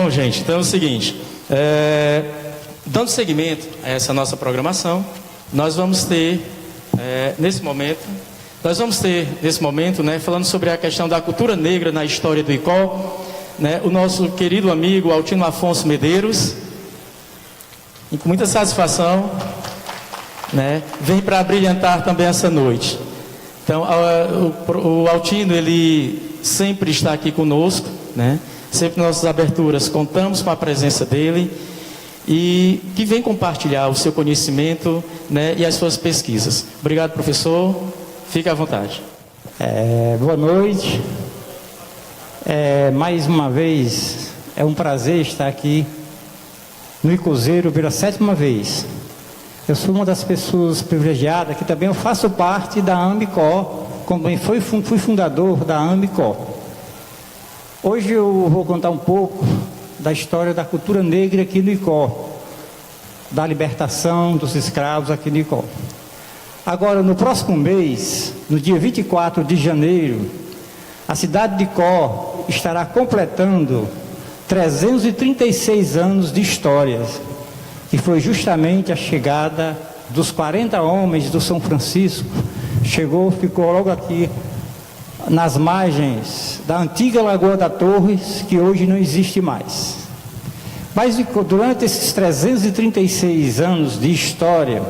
Bom, gente, então é o seguinte, dando seguimento a essa nossa programação, nós vamos ter, nesse momento, né, falando sobre a questão da cultura negra na história do ICO, né, o nosso querido amigo Altino Afonso Medeiros, e com muita satisfação, né, vem para brilhantar também essa noite. Então, o Altino, ele sempre está aqui conosco, né? Sempre nas nossas aberturas contamos com a presença dele e que vem compartilhar o seu conhecimento, né, e as suas pesquisas. Obrigado, professor. Fique à vontade. Boa noite. Mais uma vez, é um prazer estar aqui no Icozeiro pela 7ª vez. Eu sou uma das pessoas privilegiadas que também eu faço parte da AMICO, também fui fundador da AMICO. Hoje eu vou contar um pouco da história da cultura negra aqui no ICO, da libertação dos escravos aqui no ICO. Agora, no próximo mês, no dia 24 de janeiro, a cidade de ICO estará completando 336 anos de história, que foi justamente a chegada dos 40 homens do São Francisco. Ficou logo aqui nas margens da antiga Lagoa da Torres, que hoje não existe mais. Mas durante esses 336 anos de história,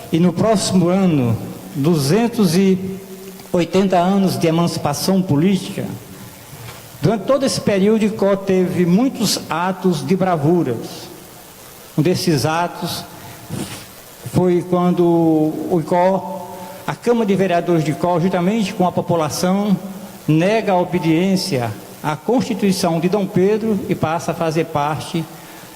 e no próximo ano, 280 anos de emancipação política, durante todo esse período, ICO teve muitos atos de bravuras. Um desses atos foi quando o ICO, a Câmara de Vereadores de ICO, juntamente com a população, nega a obediência à Constituição de Dom Pedro e passa a fazer parte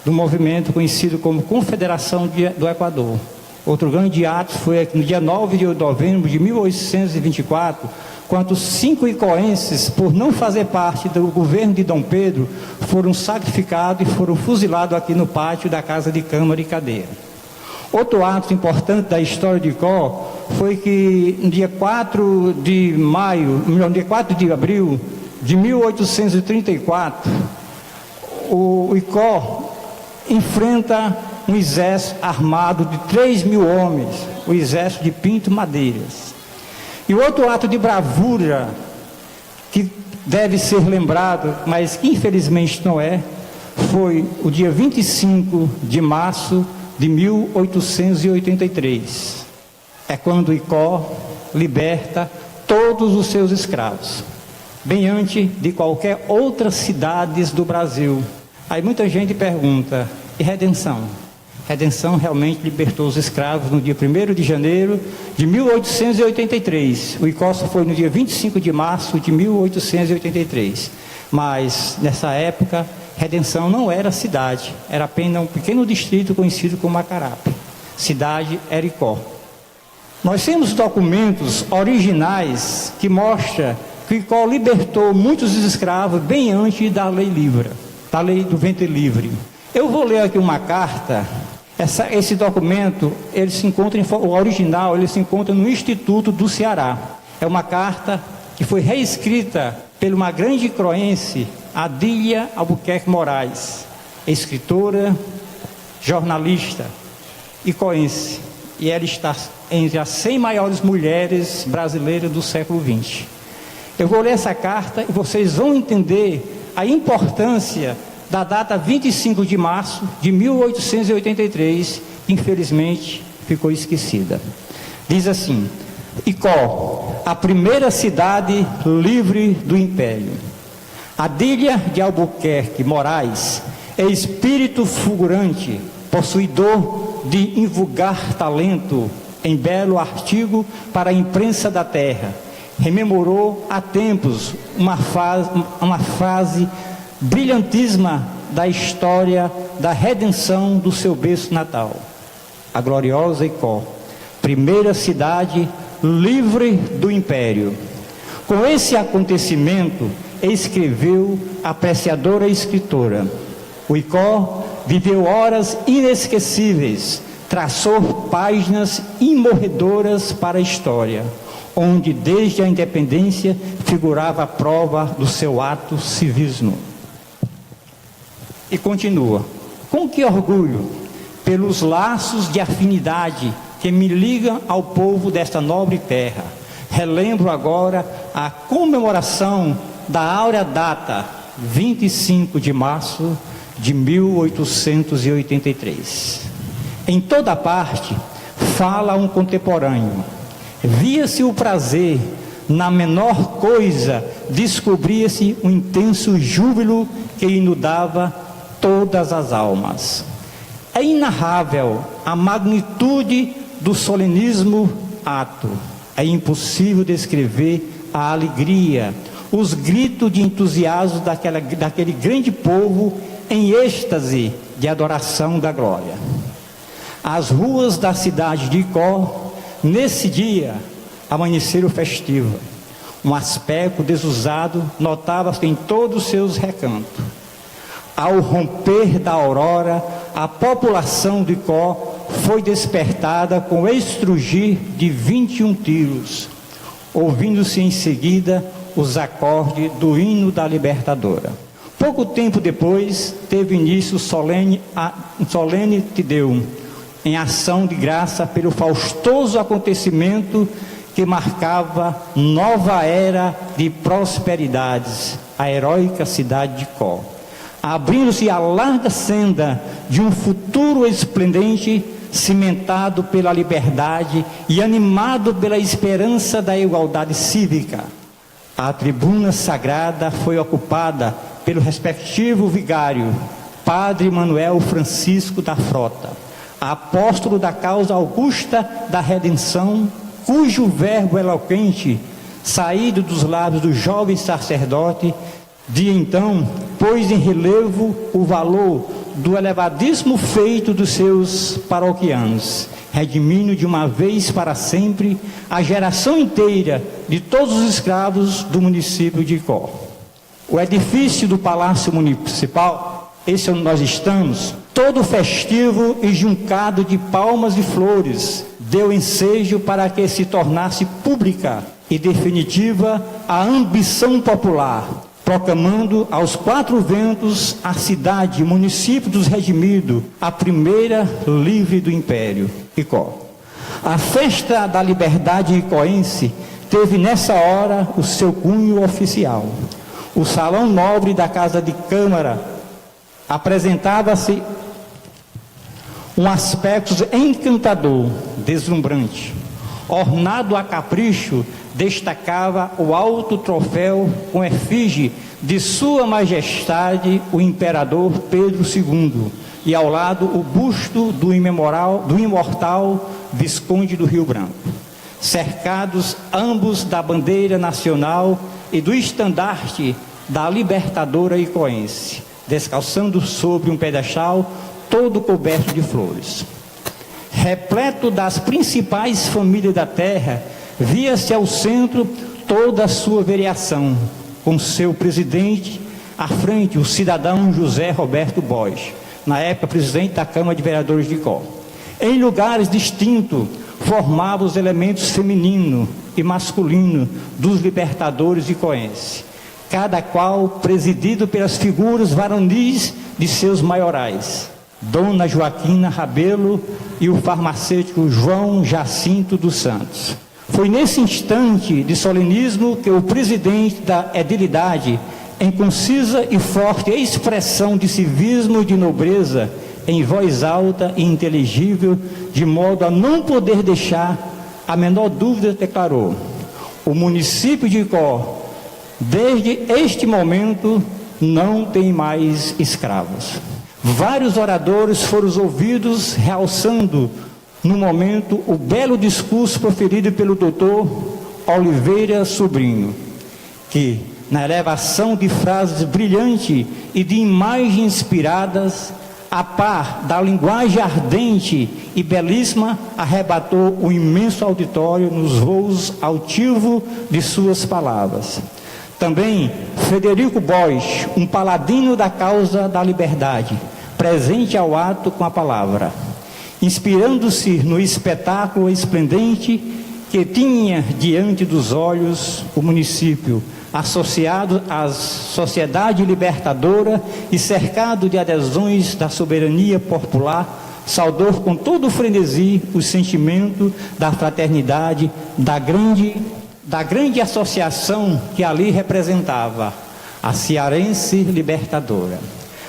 do movimento conhecido como Confederação do Equador. Outro grande ato foi no dia 9 de novembro de 1824, quando 5 icoenses, por não fazer parte do governo de Dom Pedro, foram sacrificados e foram fuzilados aqui no pátio da Casa de Câmara e Cadeia. Outro ato importante da história de ICO foi que no dia 4 de abril de 1834, o ICO enfrenta um exército armado de 3.000 homens, o exército de Pinto Madeiras. E outro ato de bravura, que deve ser lembrado, mas infelizmente não é, foi o dia 25 de março de 1883. É quando o ICO liberta todos os seus escravos, bem antes de qualquer outra cidade do Brasil. Aí muita gente pergunta, e redenção? Redenção realmente libertou os escravos no dia 1º de janeiro de 1883. O ICO foi no dia 25 de março de 1883. Mas, nessa época, Redenção não era cidade, era apenas um pequeno distrito conhecido como Macarape. Cidade era ICO. Nós temos documentos originais que mostram que o ICO libertou muitos escravos bem antes da lei livre, da lei do ventre livre. Eu vou ler aqui uma carta. Esse documento, ele se encontra o original, ele se encontra no Instituto do Ceará. É uma carta que foi reescrita por uma grande croense, Adília Albuquerque Moraes, escritora, jornalista e coense. E ela está entre as 100 maiores mulheres brasileiras do século XX. Eu vou ler essa carta e vocês vão entender a importância da data 25 de março de 1883, que infelizmente ficou esquecida. Diz assim: ICO, a primeira cidade livre do Império. Adília de Albuquerque Moraes é espírito fulgurante, possuidor de invulgar talento em belo artigo para a imprensa da terra. Rememorou há tempos uma fase brilhantíssima da história da redenção do seu berço natal. A gloriosa ICO, primeira cidade livre do Império. Com esse acontecimento, escreveu a apreciadora escritora: o ICO viveu horas inesquecíveis, traçou páginas imorredoras para a história, onde desde a independência figurava a prova do seu ato civismo. E continua: com que orgulho, pelos laços de afinidade que me ligam ao povo desta nobre terra, relembro agora a comemoração da áurea data 25 de março de 1883. Em toda parte fala um contemporâneo. Via-se o prazer, na menor coisa descobria-se um intenso júbilo que inundava todas as almas. É inarrável a magnitude do solenismo ato. É impossível descrever a alegria, os gritos de entusiasmo daquele grande povo em êxtase de adoração da glória. As ruas da cidade de Icó, nesse dia, amanheceram festivas. Um aspecto desusado notava-se em todos os seus recantos. Ao romper da aurora, a população de Icó foi despertada com o estrugir de 21 tiros, ouvindo-se em seguida os acordes do hino da Libertadora. Pouco tempo depois, teve início um solene Te-Deum, em ação de graça pelo faustoso acontecimento que marcava nova era de prosperidades, a heróica cidade de Icó, abrindo-se a larga senda de um futuro esplendente, cimentado pela liberdade e animado pela esperança da igualdade cívica. A tribuna sagrada foi ocupada pelo respectivo vigário, Padre Manuel Francisco da Frota, apóstolo da causa augusta da redenção, cujo verbo eloquente, saído dos lábios do jovem sacerdote, de então pôs em relevo o valor do elevadíssimo feito dos seus paroquianos, redimindo de uma vez para sempre a geração inteira de todos os escravos do município de Icó. O edifício do Palácio Municipal, esse é onde nós estamos, todo festivo e juncado de palmas e flores, deu ensejo para que se tornasse pública e definitiva a ambição popular, proclamando aos quatro ventos a cidade, município dos redimidos, a primeira livre do Império, Icó. A festa da liberdade icoense teve nessa hora o seu cunho oficial. O salão nobre da Casa de Câmara apresentava-se um aspecto encantador, deslumbrante. Ornado a capricho, destacava o alto troféu com efígie de Sua Majestade o Imperador Pedro II, e ao lado o busto do imortal Visconde do Rio Branco, cercados ambos da bandeira nacional e do estandarte da Libertadora icoense, descalçando sobre um pedestal todo coberto de flores. Repleto das principais famílias da terra, via-se ao centro toda a sua vereação, com seu presidente à frente, o cidadão José Roberto Bosch, na época presidente da Câmara de Vereadores de Icó. Em lugares distintos, formava os elementos feminino e masculino dos libertadores icoenses, cada qual presidido pelas figuras varonis de seus maiorais, Dona Joaquina Rabelo e o farmacêutico João Jacinto dos Santos. Foi nesse instante de solenismo que o presidente da edilidade, em concisa e forte expressão de civismo e de nobreza, em voz alta e inteligível, de modo a não poder deixar a menor dúvida, declarou: o município de Icó, desde este momento, não tem mais escravos. Vários oradores foram ouvidos realçando no momento o belo discurso proferido pelo doutor Oliveira Sobrinho, que, na elevação de frases brilhantes e de imagens inspiradas, a par da linguagem ardente e belíssima, arrebatou o imenso auditório nos voos altivos de suas palavras. Também Frederico Bosch, um paladino da causa da liberdade, presente ao ato com a palavra, inspirando-se no espetáculo esplendente que tinha diante dos olhos o município, associado à Sociedade Libertadora e cercado de adesões da soberania popular, saudou com todo o frenesi o sentimento da fraternidade, da grande associação que ali representava, a Cearense Libertadora.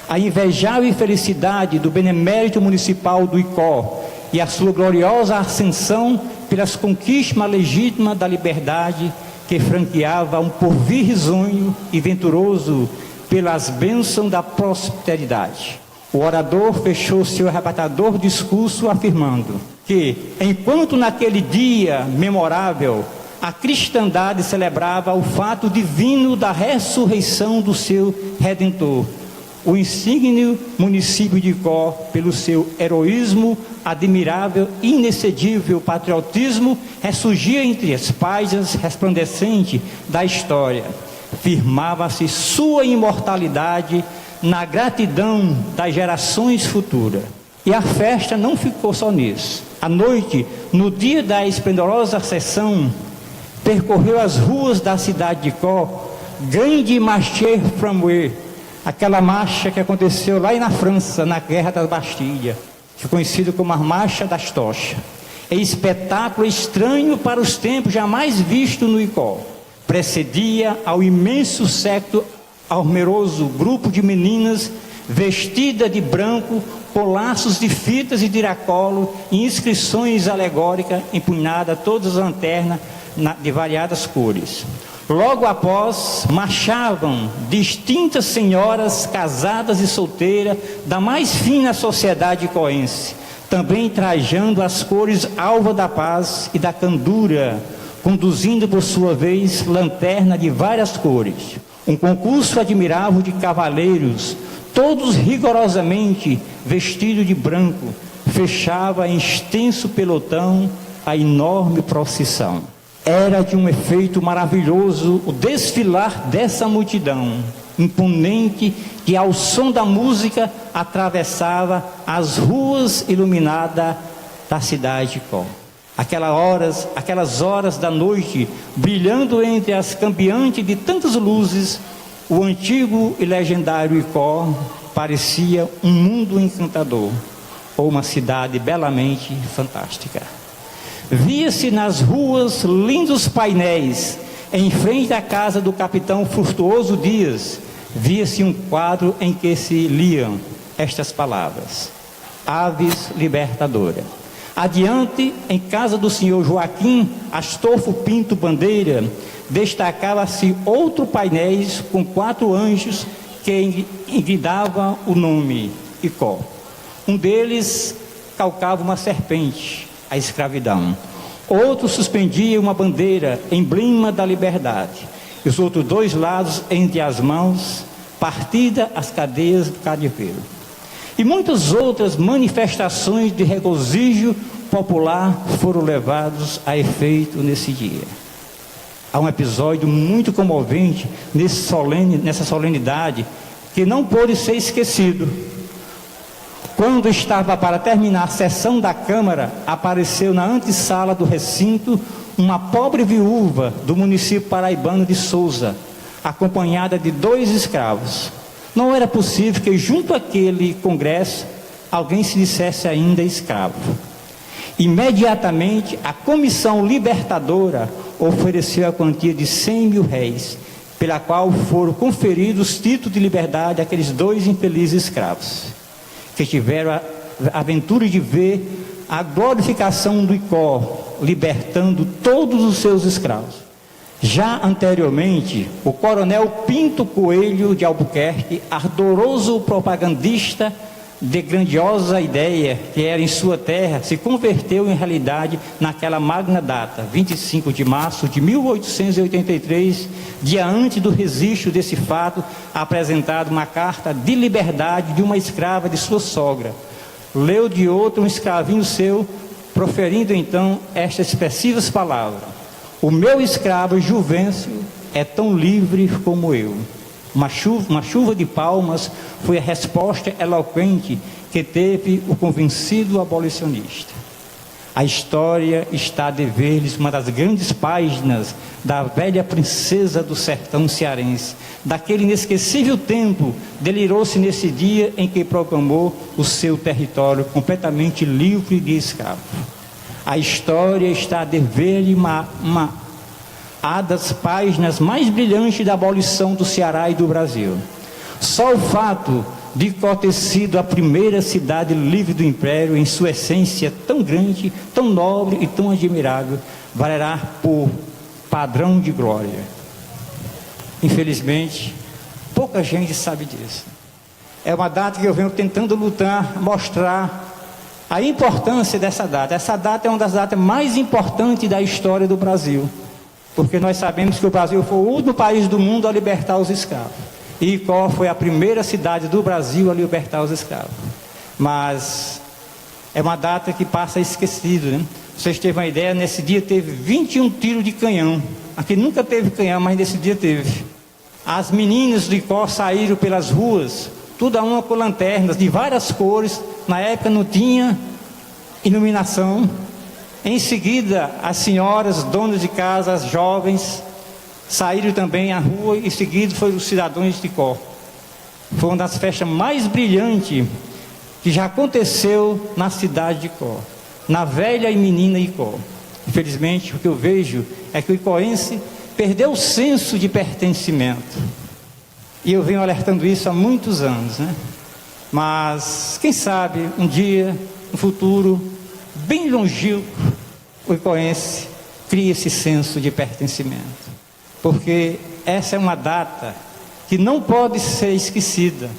A invejável felicidade do benemérito municipal do Icó e a sua gloriosa ascensão pelas conquistas legítimas da liberdade que franqueava um porvir risonho e venturoso pelas bênçãos da prosperidade. O orador fechou seu arrebatador discurso afirmando que, enquanto naquele dia memorável a cristandade celebrava o fato divino da ressurreição do seu Redentor, o insígnio município de Icó, pelo seu heroísmo, admirável e inexcedível patriotismo, ressurgia entre as páginas resplandecentes da história. Firmava-se sua imortalidade na gratidão das gerações futuras. E a festa não ficou só nisso. À noite, no dia da esplendorosa sessão, percorreu as ruas da cidade de Icó, grande marche framboise, aquela marcha que aconteceu lá na França, na Guerra das Bastilhas, que é conhecida como a Marcha das Tochas. É espetáculo estranho para os tempos jamais visto no Icó. Precedia ao imenso séquito almeroso grupo de meninas vestidas de branco, com laços de fitas e tiracolo e inscrições alegóricas empunhadas, todas as lanternas de variadas cores. Logo após, marchavam distintas senhoras casadas e solteiras da mais fina sociedade icoense, também trajando as cores alva da paz e da candura, conduzindo por sua vez lanterna de várias cores. Um concurso admirável de cavaleiros, todos rigorosamente vestidos de branco, fechava em extenso pelotão a enorme procissão. Era de um efeito maravilhoso o desfilar dessa multidão imponente que, ao som da música, atravessava as ruas iluminadas da cidade de Icó. Aquelas horas da noite, brilhando entre as cambiantes de tantas luzes, o antigo e legendário Icó parecia um mundo encantador, ou uma cidade belamente fantástica. Via-se nas ruas lindos painéis, em frente à casa do capitão Frutuoso Dias, via-se um quadro em que se liam estas palavras: Aves Libertadora. Adiante, em casa do senhor Joaquim Astolfo Pinto Bandeira, destacava-se outro painel com 4 anjos que engridavam o nome Icó. Um deles calcava uma serpente, a escravidão. Outro suspendia uma bandeira, emblema da liberdade. E os outros 2 lados, entre as mãos, partida as cadeias do cativeiro. E muitas outras manifestações de regozijo popular foram levados a efeito nesse dia. Há um episódio muito comovente nessa solenidade que não pôde ser esquecido. Quando estava para terminar a sessão da Câmara, apareceu na antessala do recinto uma pobre viúva do município paraibano de Souza, acompanhada de 2 escravos. Não era possível que junto àquele congresso alguém se dissesse ainda escravo. Imediatamente a Comissão Libertadora ofereceu a quantia de 100 mil réis, pela qual foram conferidos os títulos de liberdade àqueles 2 infelizes escravos, que tiveram a aventura de ver a glorificação do Icó, libertando todos os seus escravos. Já anteriormente, o coronel Pinto Coelho de Albuquerque, ardoroso propagandista de grandiosa ideia que era em sua terra, se converteu em realidade naquela magna data, 25 de março de 1883, dia antes do registro desse fato, apresentado uma carta de liberdade de uma escrava de sua sogra. Leu de outro um escravinho seu, proferindo então estas expressivas palavras: o meu escravo Juvencio é tão livre como eu. Uma chuva de palmas foi a resposta eloquente que teve o convencido abolicionista. A história está a dever-lhes uma das grandes páginas da velha princesa do sertão cearense. Daquele inesquecível tempo, delirou-se nesse dia em que proclamou o seu território completamente livre de escravo. A história está a dever-lhe uma das páginas mais brilhantes da abolição do Ceará e do Brasil. Só o fato de Icó ter sido a primeira cidade livre do Império, em sua essência tão grande, tão nobre e tão admirável, valerá por padrão de glória. Infelizmente, pouca gente sabe disso. É uma data que eu venho tentando lutar, mostrar a importância dessa data. Essa data é uma das datas mais importantes da história do Brasil, porque nós sabemos que o Brasil foi o último país do mundo a libertar os escravos. E Icó foi a primeira cidade do Brasil a libertar os escravos. Mas é uma data que passa esquecido, né? Vocês têm uma ideia, nesse dia teve 21 tiros de canhão. Aqui nunca teve canhão, mas nesse dia teve. As meninas de Icó saíram pelas ruas, toda uma com lanternas de várias cores. Na época não tinha iluminação. Em seguida, as senhoras, donas de casa, as jovens, saíram também à rua, e em seguida foram os cidadãos de Icó. Foi uma das festas mais brilhantes que já aconteceu na cidade de Icó, na velha e menina Icó. Infelizmente, o que eu vejo é que o icoense perdeu o senso de pertencimento. E eu venho alertando isso há muitos anos, né? Mas, quem sabe, um dia, no futuro, bem longínquo, o icoense cria esse senso de pertencimento. Porque essa é uma data que não pode ser esquecida.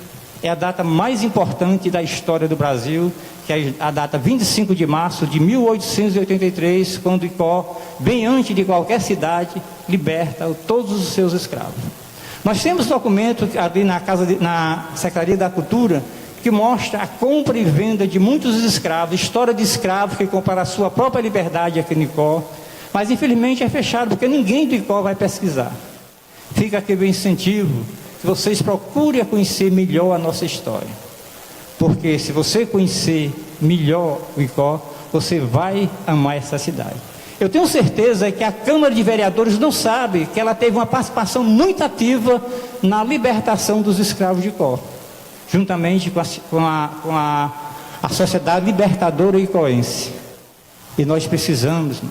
É a data mais importante da história do Brasil, que é a data 25 de março de 1883, quando Icó, bem antes de qualquer cidade, liberta todos os seus escravos. Nós temos documento ali na Secretaria da Cultura, que mostra a compra e venda de muitos escravos, história de escravos que compara a sua própria liberdade aqui em Icó. Mas infelizmente é fechado, porque ninguém do Icó vai pesquisar. Fica aqui o incentivo que vocês procurem conhecer melhor a nossa história. Porque se você conhecer melhor o Icó, você vai amar essa cidade. Eu tenho certeza que a Câmara de Vereadores não sabe que ela teve uma participação muito ativa na libertação dos escravos de Icó, juntamente com a Sociedade Libertadora Icoense. E nós precisamos,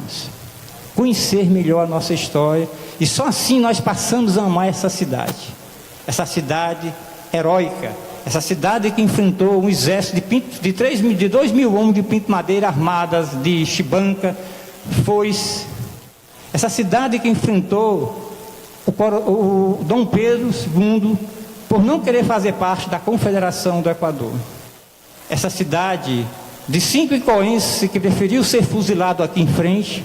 conhecer melhor a nossa história, e só assim nós passamos a amar essa cidade heróica, essa cidade que enfrentou um exército de 2 mil homens de pinto-madeira armadas, de chibanca, foice. Essa cidade que enfrentou o Dom Pedro II por não querer fazer parte da Confederação do Equador. Essa cidade de 5 icoenses que preferiu ser fuzilado aqui em frente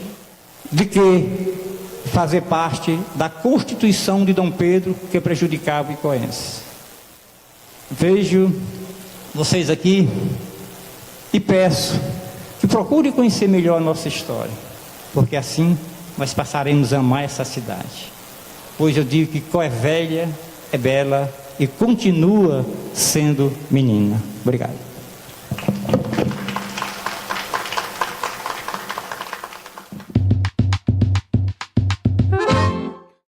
de que fazer parte da Constituição de Dom Pedro, que prejudicava o icoense. Vejo vocês aqui e peço que procurem conhecer melhor a nossa história, porque assim nós passaremos a amar essa cidade. Pois eu digo que Icó é velha, é bela e continua sendo menina. Obrigado.